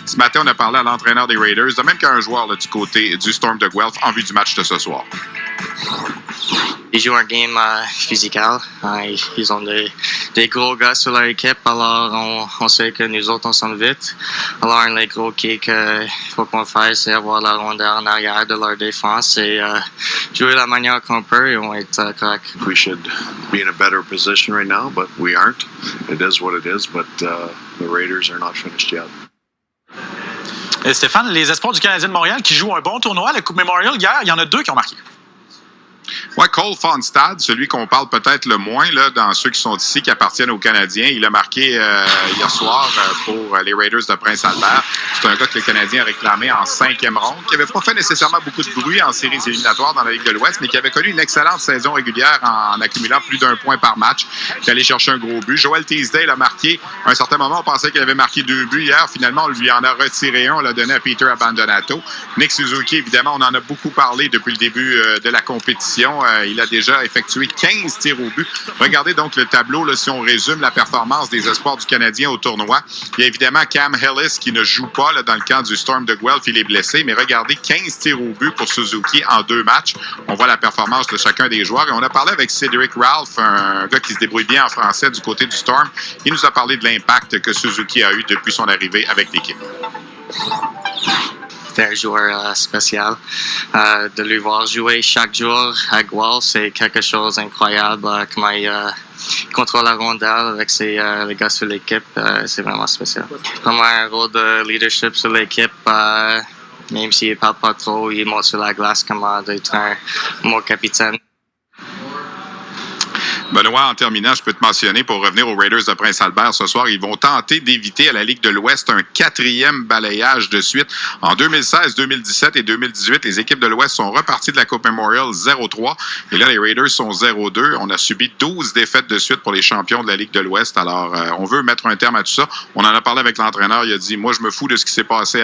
Ce matin, on a parlé à l'entraîneur des Raiders, de même qu'à un joueur là, du côté du Storm de Guelph en vue du match de ce soir. Ils jouent un game physical. Ils ont des gros gars sur leur équipe, alors on sait que nous autres, on s'en vite. Alors, un des gros kicks qu'il faut qu'on fasse, c'est avoir la rondelle en arrière de leur défense et jouer de la manière qu'on peut et on va être correct. We should be in a better position right now, but we aren't. It is what it is, but the Raiders are not finished yet. Et Stéphane, les espoirs du Canadien de Montréal qui jouent un bon tournoi, la Coupe Memorial, hier, il y en a 2 qui ont marqué. Oui, Cole Fonstad, celui qu'on parle peut-être le moins là, dans ceux qui sont ici, qui appartiennent aux Canadiens. Il a marqué hier soir pour les Raiders de Prince-Albert. C'est un gars que le Canadien a réclamé en 5e ronde, qui n'avait pas fait nécessairement beaucoup de bruit en séries éliminatoires dans la Ligue de l'Ouest, mais qui avait connu une excellente saison régulière en accumulant plus d'1 point par match, qui allait chercher un gros but. Joel Teasdale a marqué. À un certain moment, on pensait qu'il avait marqué 2 buts hier. Finalement, on lui en a retiré un. On l'a donné à Peter Abandonato. Nick Suzuki, évidemment, on en a beaucoup parlé depuis le début de la compétition. Il a déjà effectué 15 tirs au but. Regardez donc le tableau, là, si on résume la performance des espoirs du Canadien au tournoi. Il y a évidemment Cam Hillis qui ne joue pas là, dans le camp du Storm de Guelph. Il est blessé, mais regardez, 15 tirs au but pour Suzuki en 2 matchs. On voit la performance de chacun des joueurs. Et on a parlé avec Cédric Ralph, un gars qui se débrouille bien en français du côté du Storm. Il nous a parlé de l'impact que Suzuki a eu depuis son arrivée avec l'équipe. C'est un joueur spécial. De lui voir jouer chaque jour à Guelph, c'est quelque chose d'incroyable. Comment il contrôle la rondelle avec les gars sur l'équipe, c'est vraiment spécial. Comme un rôle de leadership sur l'équipe, même s'il ne parle pas trop, il monte sur la glace comment être un bon capitaine. Benoît, en terminant, je peux te mentionner, pour revenir aux Raiders de Prince-Albert ce soir, ils vont tenter d'éviter à la Ligue de l'Ouest un 4e balayage de suite. En 2016, 2017 et 2018, les équipes de l'Ouest sont reparties de la Coupe Memorial 0-3. Et là, les Raiders sont 0-2. On a subi 12 défaites de suite pour les champions de la Ligue de l'Ouest. Alors, on veut mettre un terme à tout ça. On en a parlé avec l'entraîneur. Il a dit, moi, je me fous de ce qui s'est passé